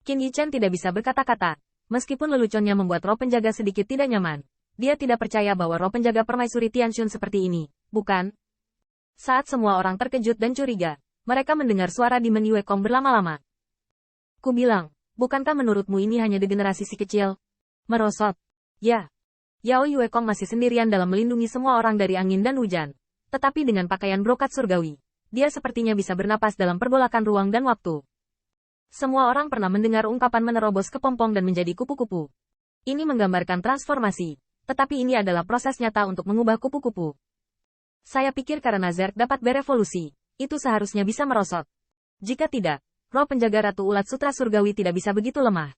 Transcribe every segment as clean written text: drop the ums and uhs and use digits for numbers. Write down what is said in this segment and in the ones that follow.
Qin Yichen tidak bisa berkata-kata. Meskipun leluconnya membuat roh penjaga sedikit tidak nyaman. Dia tidak percaya bahwa roh penjaga permaisuri Tianxun seperti ini, bukan? Saat semua orang terkejut dan curiga, mereka mendengar suara Demon Yue Kong berlama-lama. Ku bilang, bukankah menurutmu ini hanya degenerasi si kecil? Merosot. Ya. Yao Yue Kong masih sendirian dalam melindungi semua orang dari angin dan hujan. Tetapi dengan pakaian brokat surgawi, dia sepertinya bisa bernapas dalam pergolakan ruang dan waktu. Semua orang pernah mendengar ungkapan menerobos kepompong dan menjadi kupu-kupu. Ini menggambarkan transformasi, tetapi ini adalah proses nyata untuk mengubah kupu-kupu. Saya pikir karena Zerg dapat berevolusi, itu seharusnya bisa merosot. Jika tidak, roh penjaga Ratu Ulat Sutra Surgawi tidak bisa begitu lemah.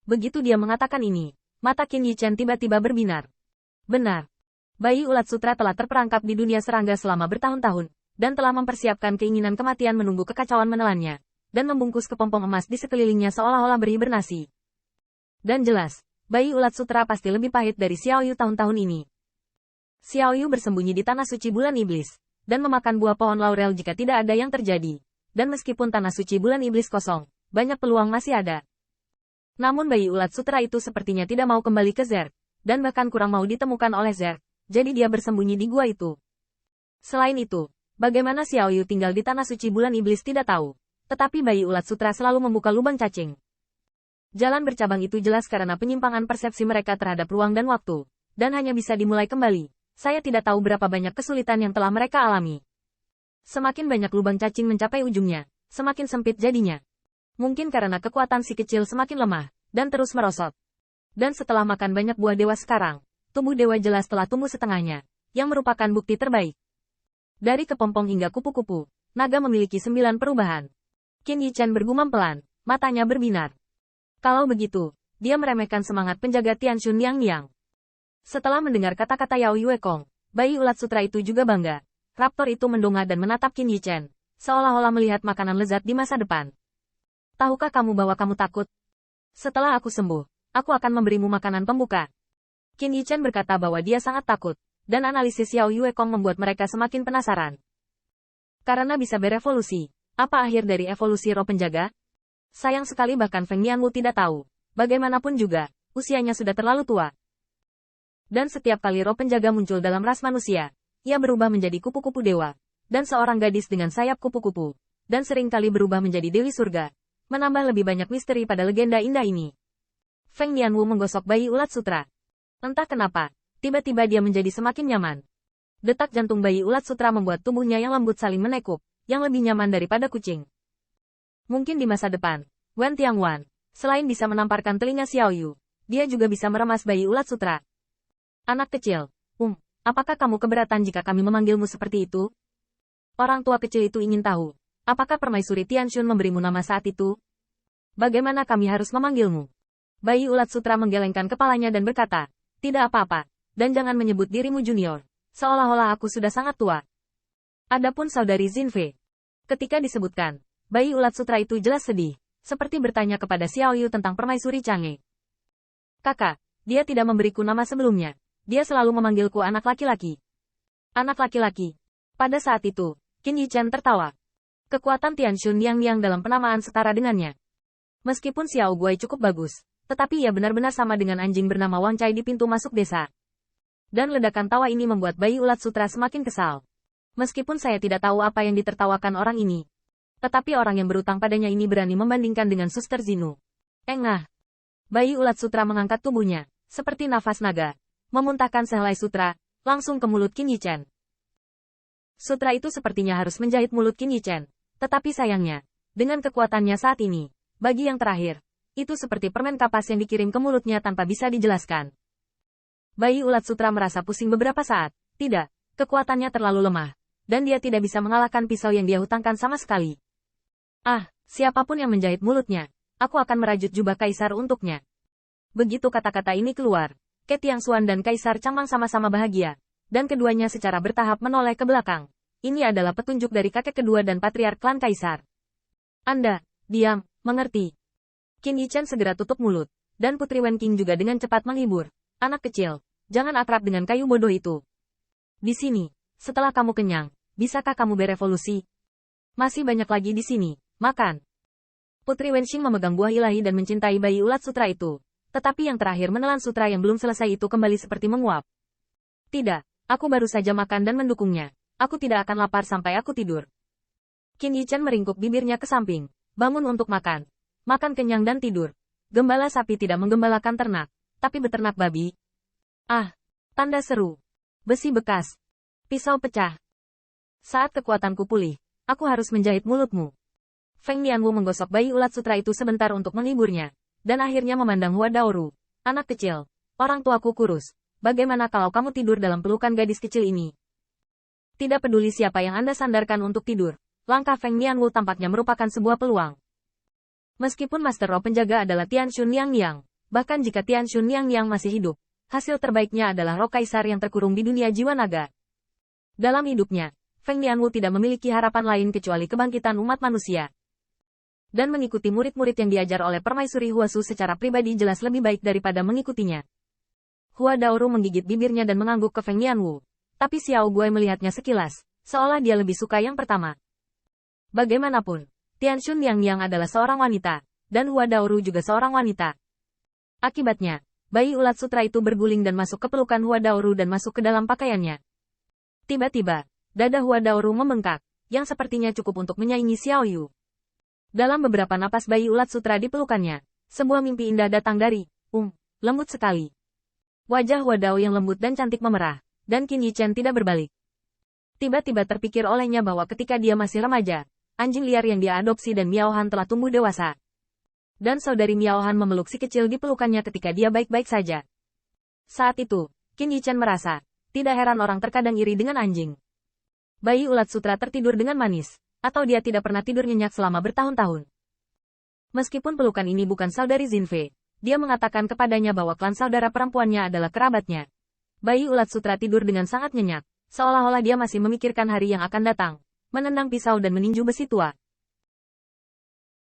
Begitu dia mengatakan ini, mata Qin Yichen tiba-tiba berbinar. Benar. Bayi Ulat Sutra telah terperangkap di dunia serangga selama bertahun-tahun, dan telah mempersiapkan keinginan kematian menunggu kekacauan menelannya, dan membungkus kepompong emas di sekelilingnya seolah-olah berhibernasi. Dan jelas, bayi Ulat Sutra pasti lebih pahit dari Xiao Yu tahun-tahun ini. Xiao Yu bersembunyi di tanah suci bulan iblis, dan memakan buah pohon laurel jika tidak ada yang terjadi. Dan meskipun tanah suci bulan iblis kosong, banyak peluang masih ada. Namun bayi Ulat Sutra itu sepertinya tidak mau kembali ke Zerg, dan bahkan kurang mau ditemukan oleh Zerg, jadi dia bersembunyi di gua itu. Selain itu, bagaimana Xiao Yu tinggal di tanah suci bulan iblis tidak tahu, tetapi bayi Ulat Sutra selalu membuka lubang cacing. Jalan bercabang itu jelas karena penyimpangan persepsi mereka terhadap ruang dan waktu, dan hanya bisa dimulai kembali. Saya tidak tahu berapa banyak kesulitan yang telah mereka alami. Semakin banyak lubang cacing mencapai ujungnya, semakin sempit jadinya. Mungkin karena kekuatan si kecil semakin lemah, dan terus merosot. Dan setelah makan banyak buah dewa sekarang, tubuh dewa jelas telah tumbuh setengahnya, yang merupakan bukti terbaik. Dari kepompong hingga kupu-kupu, naga memiliki 9 perubahan. Qin Yichen bergumam pelan, matanya berbinar. Kalau begitu, dia meremehkan semangat penjaga Tianxun Yang. Setelah mendengar kata-kata Yao Yue Kong, bayi Ulat Sutra itu juga bangga. Raptor itu mendongak dan menatap Qin Yichen, seolah-olah melihat makanan lezat di masa depan. Tahukah kamu bahwa kamu takut? Setelah aku sembuh, aku akan memberimu makanan pembuka. Qin Yichen berkata bahwa dia sangat takut, dan analisis Yao Yue Kong membuat mereka semakin penasaran. Karena bisa berevolusi, apa akhir dari evolusi roh penjaga? Sayang sekali bahkan Feng Nianwu tidak tahu. Bagaimanapun juga, usianya sudah terlalu tua. Dan setiap kali roh penjaga muncul dalam ras manusia, ia berubah menjadi kupu-kupu dewa, dan seorang gadis dengan sayap kupu-kupu, dan seringkali berubah menjadi dewi surga. Menambah lebih banyak misteri pada legenda indah ini. Feng Nianwu menggosok bayi Ulat Sutra. Entah kenapa, tiba-tiba dia menjadi semakin nyaman. Detak jantung bayi Ulat Sutra membuat tubuhnya yang lembut saling menekuk, yang lebih nyaman daripada kucing. Mungkin di masa depan, Wen Tiangwan, selain bisa menamparkan telinga Xiao Yu, dia juga bisa meremas bayi Ulat Sutra. Anak kecil, apakah kamu keberatan jika kami memanggilmu seperti itu? Orang tua kecil itu ingin tahu. Apakah permaisuri Tianxun memberimu nama saat itu? Bagaimana kami harus memanggilmu? Bayi Ulat Sutra menggelengkan kepalanya dan berkata, tidak apa-apa, dan jangan menyebut dirimu junior. Seolah-olah aku sudah sangat tua. Adapun saudari Zinfei. Ketika disebutkan, bayi Ulat Sutra itu jelas sedih, seperti bertanya kepada Xiao Yu tentang permaisuri Chang'e. Kakak, dia tidak memberiku nama sebelumnya. Dia selalu memanggilku anak laki-laki. Anak laki-laki. Pada saat itu, Qin Yichen tertawa. Kekuatan Tianxun Yang dalam penamaan setara dengannya. Meskipun Xiao Guai cukup bagus, tetapi ia benar-benar sama dengan anjing bernama Wang Cai di pintu masuk desa. Dan ledakan tawa ini membuat bayi Ulat Sutra semakin kesal. Meskipun saya tidak tahu apa yang ditertawakan orang ini, tetapi orang yang berutang padanya ini berani membandingkan dengan Suster Zinu. Engah. Bayi Ulat Sutra mengangkat tubuhnya, seperti nafas naga, memuntahkan sehelai sutra, langsung ke mulut Qin Yichen. Sutra itu sepertinya harus menjahit mulut Qin Yichen. Tetapi sayangnya, dengan kekuatannya saat ini, bagi yang terakhir, itu seperti permen kapas yang dikirim ke mulutnya tanpa bisa dijelaskan. Bayi Ulat Sutra merasa pusing beberapa saat. Tidak, kekuatannya terlalu lemah, dan dia tidak bisa mengalahkan pisau yang dia hutangkan sama sekali. Siapapun yang menjahit mulutnya, aku akan merajut jubah kaisar untuknya. Begitu kata-kata ini keluar, Ke Tiangxuan dan Kaisar Changmang sama-sama bahagia, dan keduanya secara bertahap menoleh ke belakang. Ini adalah petunjuk dari kakek kedua dan patriark klan Kaisar. Anda, diam, mengerti. Qin Yichen segera tutup mulut, dan Putri Wen Qing juga dengan cepat menghibur. Anak kecil, jangan akrab dengan kayu bodoh itu. Di sini, setelah kamu kenyang, bisakah kamu berevolusi? Masih banyak lagi di sini, makan. Putri Wenxing memegang buah ilahi dan mencintai bayi ulat sutra itu. Tetapi yang terakhir menelan sutra yang belum selesai itu kembali seperti menguap. Tidak, aku baru saja makan dan mendukungnya. Aku tidak akan lapar sampai aku tidur. Qin Yichen meringkuk bibirnya ke samping. Bangun untuk makan. Makan kenyang dan tidur. Gembala sapi tidak menggembalakan ternak, tapi beternak babi. Ah, tanda seru. Besi bekas. Pisau pecah. Saat kekuatanku pulih, aku harus menjahit mulutmu. Feng Nianwu menggosok bayi ulat sutra itu sebentar untuk menghiburnya, dan akhirnya memandang Hua Daoru. Anak kecil, orang tuaku kurus. Bagaimana kalau kamu tidur dalam pelukan gadis kecil ini? Tidak peduli siapa yang Anda sandarkan untuk tidur, langkah Feng Nianwu tampaknya merupakan sebuah peluang. Meskipun Master Roh penjaga adalah Tian Xun Yang, bahkan jika Tian Xun Yang masih hidup, hasil terbaiknya adalah Roh Kaisar yang terkurung di dunia jiwa naga. Dalam hidupnya, Feng Nianwu tidak memiliki harapan lain kecuali kebangkitan umat manusia. Dan mengikuti murid-murid yang diajar oleh Permaisuri Huasu secara pribadi jelas lebih baik daripada mengikutinya. Hua Daoru menggigit bibirnya dan mengangguk ke Feng Nianwu. Tapi Xiao Guai melihatnya sekilas, seolah dia lebih suka yang pertama. Bagaimanapun, Tian Xun Yang adalah seorang wanita, dan Hua Daoru juga seorang wanita. Akibatnya, bayi ulat sutra itu berguling dan masuk ke pelukan Hua Daoru dan masuk ke dalam pakaiannya. Tiba-tiba, dada Hua Daoru membengkak, yang sepertinya cukup untuk menyaingi Xiao Yu. Dalam beberapa napas bayi ulat sutra di pelukannya, sebuah mimpi indah datang dari, lembut sekali. Wajah Hua Dao yang lembut dan cantik memerah, dan Qin Yichen tidak berbalik. Tiba-tiba terpikir olehnya bahwa ketika dia masih remaja, anjing liar yang dia adopsi dan Miao Han telah tumbuh dewasa. Dan saudari Miao Han memeluk si kecil di pelukannya ketika dia baik-baik saja. Saat itu, Qin Yichen merasa, tidak heran orang terkadang iri dengan anjing. Bayi ulat sutra tertidur dengan manis, atau dia tidak pernah tidur nyenyak selama bertahun-tahun. Meskipun pelukan ini bukan saudari Zinfei, dia mengatakan kepadanya bahwa klan saudara perempuannya adalah kerabatnya. Bayi ulat sutra tidur dengan sangat nyenyak, seolah-olah dia masih memikirkan hari yang akan datang, menendang pisau dan meninju besi tua.